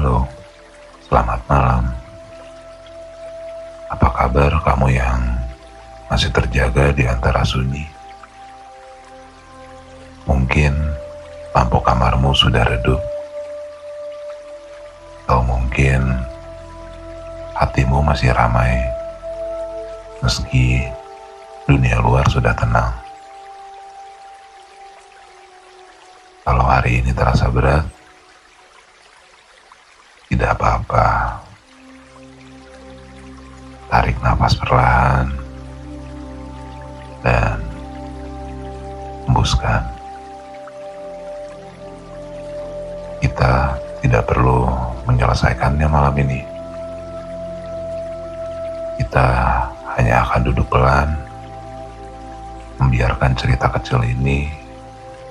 Halo, selamat malam. Apa kabar kamu yang masih terjaga di antara sunyi? Mungkin lampu kamarmu sudah redup, atau mungkin hatimu masih ramai meski dunia luar sudah tenang. Kalau hari ini terasa berat, tidak apa-apa. Tarik nafas perlahan dan hembuskan. Kita tidak perlu menyelesaikannya malam ini. Kita hanya akan duduk pelan, membiarkan cerita kecil ini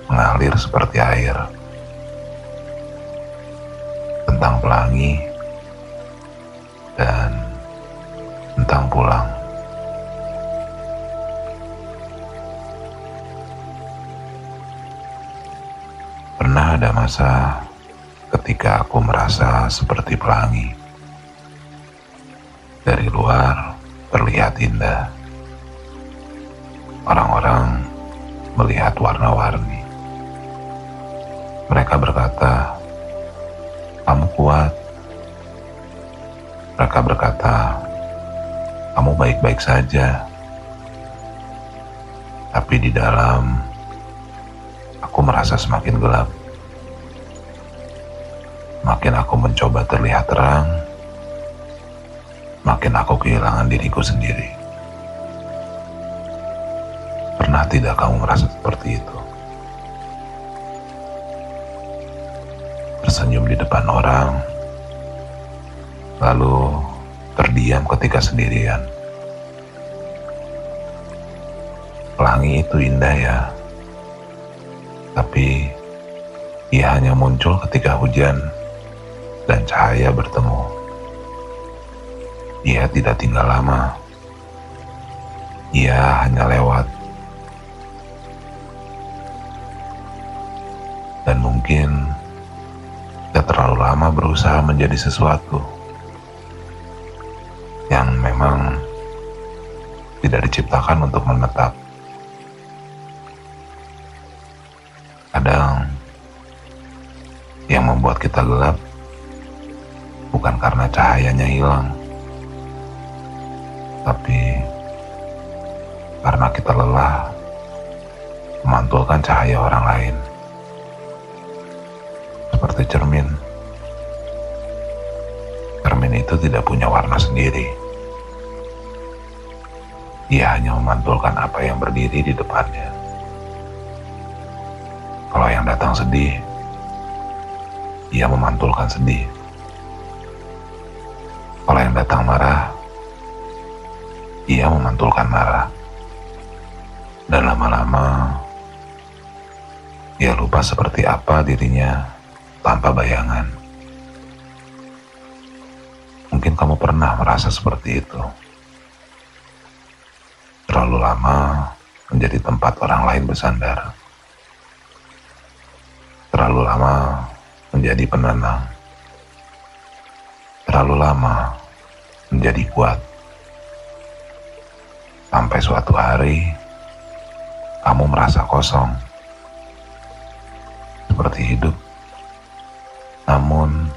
mengalir seperti air. Tentang pelangi dan tentang pulang. Pernah ada masa ketika aku merasa seperti pelangi. Dari luar terlihat indah. Orang-orang melihat warna-warni. Mereka berkata, "Kamu kuat." Mereka berkata, "Kamu baik-baik saja." Tapi di dalam, aku merasa semakin gelap. Makin aku mencoba terlihat terang, makin aku kehilangan diriku sendiri. Pernah tidak kamu merasa seperti itu? Tersenyum di depan orang, lalu terdiam ketika sendirian. Pelangi itu indah ya, tapi ia hanya muncul ketika hujan dan cahaya bertemu. Ia tidak tinggal lama. Ia hanya lewat. Dan mungkin tidak terlalu lama berusaha menjadi sesuatu yang memang tidak diciptakan untuk menetap. Kadang yang membuat kita gelap bukan karena cahayanya hilang, tapi karena kita lelah memantulkan cahaya orang lain. Seperti cermin. Cermin itu tidak punya warna sendiri. Ia hanya memantulkan apa yang berdiri di depannya. Kalau yang datang sedih, ia memantulkan sedih. Kalau yang datang marah, ia memantulkan marah. Dan lama-lama, ia lupa seperti apa dirinya tanpa bayangan. Mungkin kamu pernah merasa seperti itu. Terlalu lama menjadi tempat orang lain bersandar. Terlalu lama menjadi penenang. Terlalu lama menjadi kuat. Sampai suatu hari, kamu merasa kosong. Seperti hidup, namun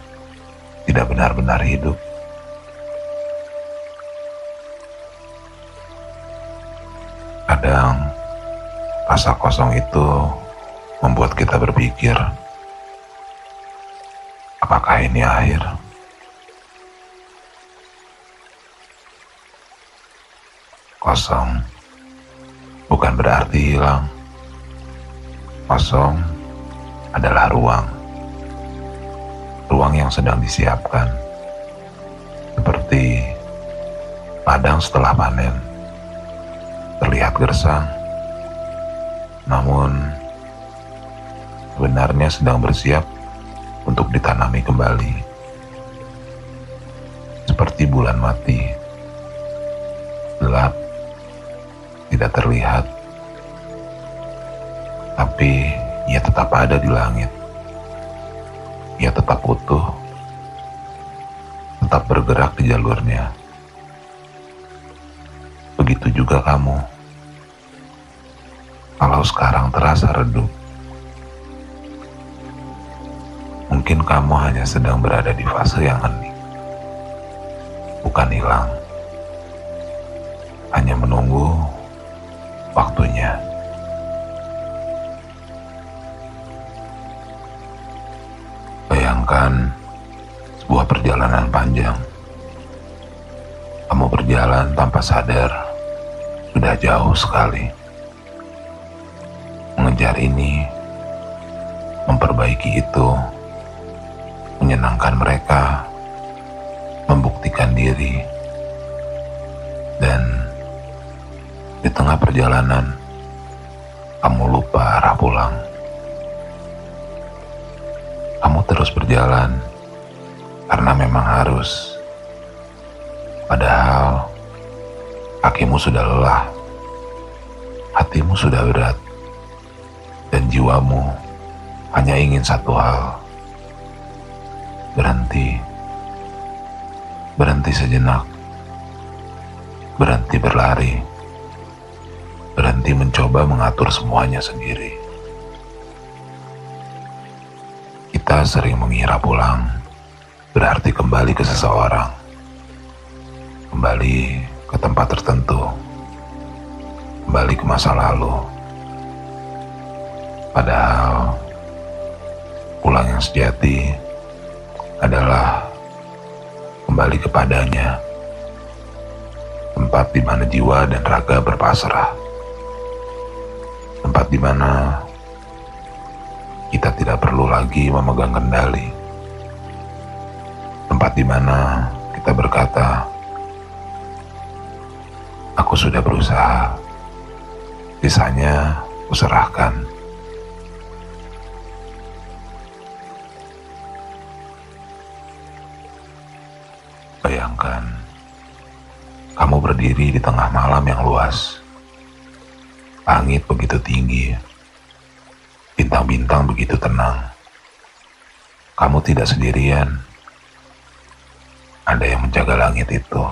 tidak benar-benar hidup. Kadang rasa kosong itu membuat kita berpikir, apakah ini akhir? Kosong bukan berarti hilang. Kosong adalah ruang. Ruang yang sedang disiapkan. Seperti ladang setelah panen. Terlihat gersang, namun sebenarnya sedang bersiap untuk ditanami kembali. Seperti bulan mati, gelap, tidak terlihat, tapi ia tetap ada di langit. Ia tetap utuh, tetap bergerak di jalurnya. Begitu juga kamu. Kalau sekarang terasa redup, mungkin kamu hanya sedang berada di fase yang hening, bukan hilang, hanya menunggu waktunya. Bayangkan sebuah perjalanan panjang. Kamu berjalan tanpa sadar, sudah jauh sekali. Mengejar ini, memperbaiki itu, menyenangkan mereka, membuktikan diri, dan di tengah perjalanan, kamu lupa arah pulang. Kamu terus berjalan karena memang harus. Padahal kakimu sudah lelah, hatimu sudah berat, dan jiwamu hanya ingin satu hal: berhenti. Berhenti sejenak, berhenti berlari, berhenti mencoba mengatur semuanya sendiri. Kita sering mengira pulang berarti kembali ke seseorang, kembali ke tempat tertentu, kembali ke masa lalu. Padahal pulang yang sejati adalah kembali kepadanya, tempat di mana jiwa dan raga berpasrah, tempat di mana kita tidak perlu lagi memegang kendali, tempat di mana kita berkata, "Aku sudah berusaha, sisanya kuserahkan." Bayangkan, kamu berdiri di tengah malam yang luas. Langit begitu tinggi, bintang-bintang begitu tenang. Kamu tidak sendirian. Ada yang menjaga langit itu.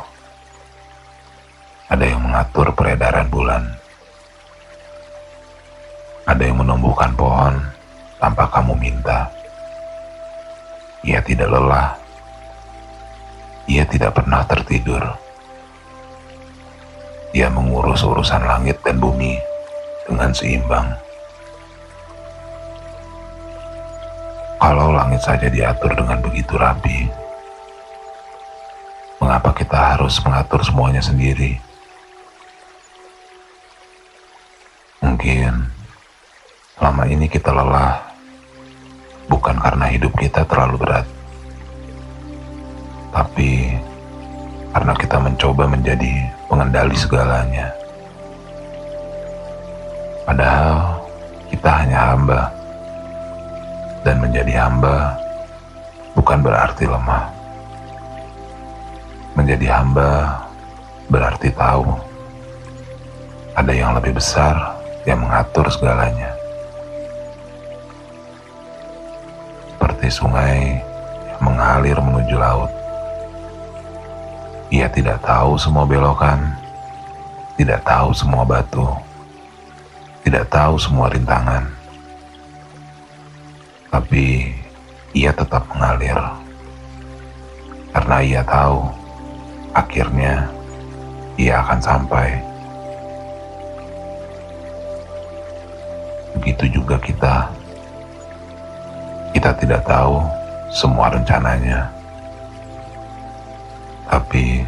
Ada yang mengatur peredaran bulan. Ada yang menumbuhkan pohon tanpa kamu minta. Ia tidak lelah. Ia tidak pernah tertidur. Ia mengurus urusan langit dan bumi dengan seimbang. Kalau langit saja diatur dengan begitu rapi, mengapa kita harus mengatur semuanya sendiri? Mungkin selama ini kita lelah, bukan karena hidup kita terlalu berat, tapi karena kita mencoba menjadi pengendali segalanya. Padahal kita hanya hamba, dan menjadi hamba bukan berarti lemah. Menjadi hamba berarti tahu ada yang lebih besar yang mengatur segalanya. Seperti sungai yang mengalir menuju laut. Ia tidak tahu semua belokan, tidak tahu semua batu, tidak tahu semua rintangan. Tapi ia tetap mengalir. Karena ia tahu, akhirnya ia akan sampai. Begitu juga kita. Kita tidak tahu semua rencananya. Tapi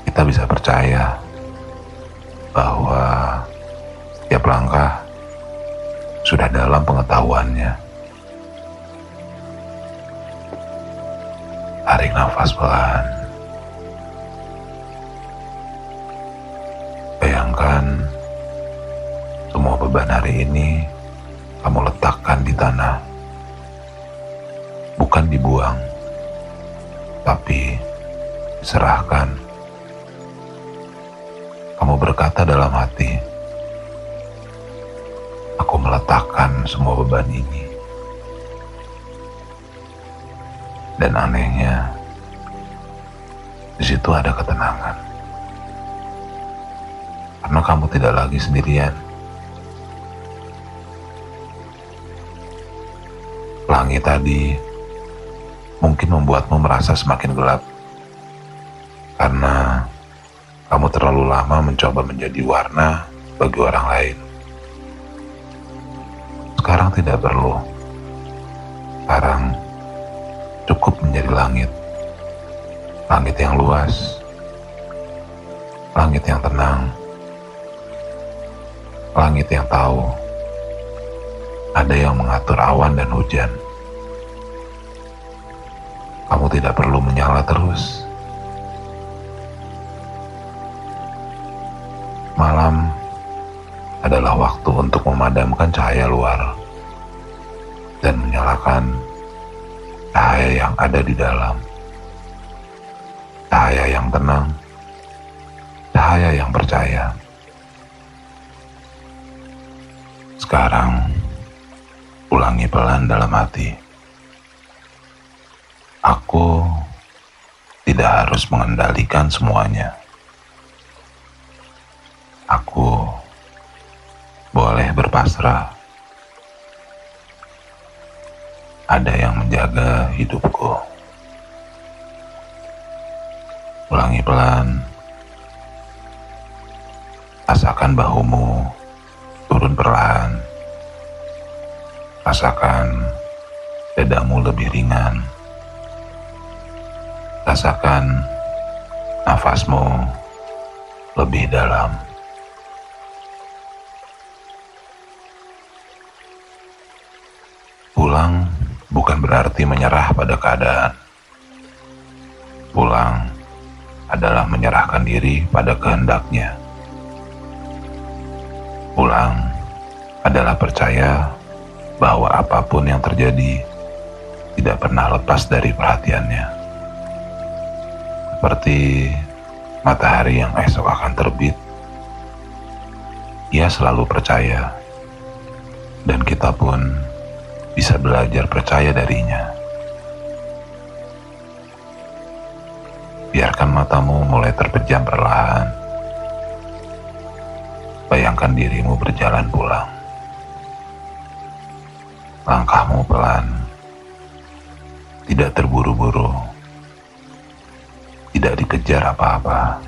kita bisa percaya bahwa setiap langkah sudah dalam pengetahuannya. Tarik nafas pelan. Bayangkan semua beban hari ini kamu letakkan di tanah. Bukan dibuang, tapi diserahkan. Kamu berkata dalam hati, "Aku meletakkan semua beban ini." Dan anehnya, Di situ ada ketenangan. Karena kamu tidak lagi sendirian. Langit tadi mungkin membuatmu merasa semakin gelap karena kamu terlalu lama mencoba menjadi warna bagi orang lain. Sekarang tidak perlu. Sekarang cukup menjadi langit. Langit yang luas. Langit yang tenang. Langit yang tahu ada yang mengatur awan dan hujan. Kamu tidak perlu menyala terus. Malam adalah waktu untuk memadamkan cahaya luar dan menyalakan cahaya yang ada di dalam. Cahaya yang tenang, cahaya yang percaya. Sekarang, ulangi pelan dalam hati. Aku tidak harus mengendalikan semuanya. Aku boleh berpasrah. Ada yang menjaga hidupku. Ulangi pelan. Rasakan bahumu turun perlahan. Rasakan dadamu lebih ringan. Rasakan nafasmu lebih dalam. Pulang bukan berarti menyerah pada keadaan. Pulang adalah menyerahkan diri pada kehendaknya. Pulang adalah percaya bahwa apapun yang terjadi tidak pernah lepas dari perhatiannya. Seperti matahari yang esok akan terbit, ia selalu percaya, dan kita pun bisa belajar percaya darinya. Biarkan matamu mulai terpejam perlahan. Bayangkan dirimu berjalan pulang. Langkahmu pelan, tidak terburu-buru, tidak dikejar apa-apa.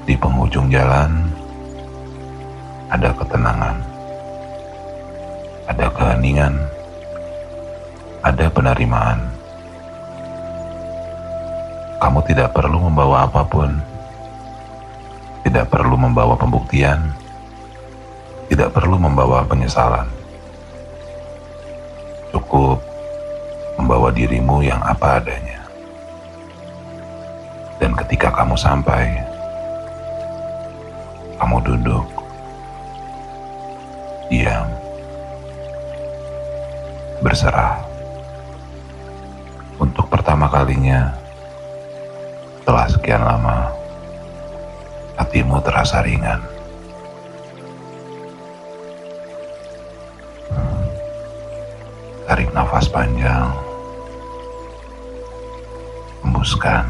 Di penghujung jalan ada ketenangan, ada keheningan, ada penerimaan. Kamu tidak perlu membawa apapun, tidak perlu membawa pembuktian, tidak perlu membawa penyesalan. Cukup membawa dirimu yang apa adanya. Dan ketika kamu sampai, kamu duduk, diam, berserah. Untuk pertama kalinya, setelah sekian lama, hatimu terasa ringan. Tarik nafas panjang, hembuskan.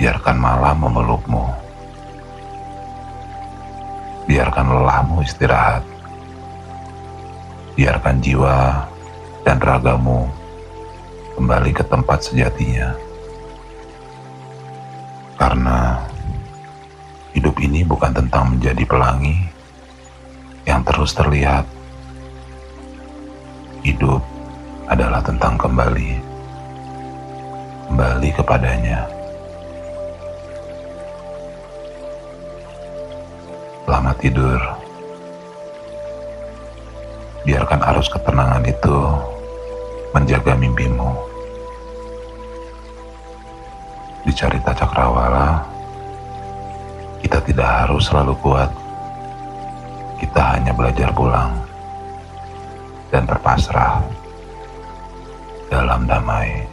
Biarkan malam memelukmu. Biarkan lelahmu istirahat. Biarkan jiwa dan ragamu kembali ke tempat sejatinya. Karena hidup ini bukan tentang menjadi pelangi yang terus terlihat. Hidup adalah tentang kembali kepadanya. Selamat tidur. Biarkan arus ketenangan itu menjaga mimpimu. Di cerita Cakrawala, kita tidak harus selalu kuat. Kita hanya belajar pulang dan berpasrah dalam damai.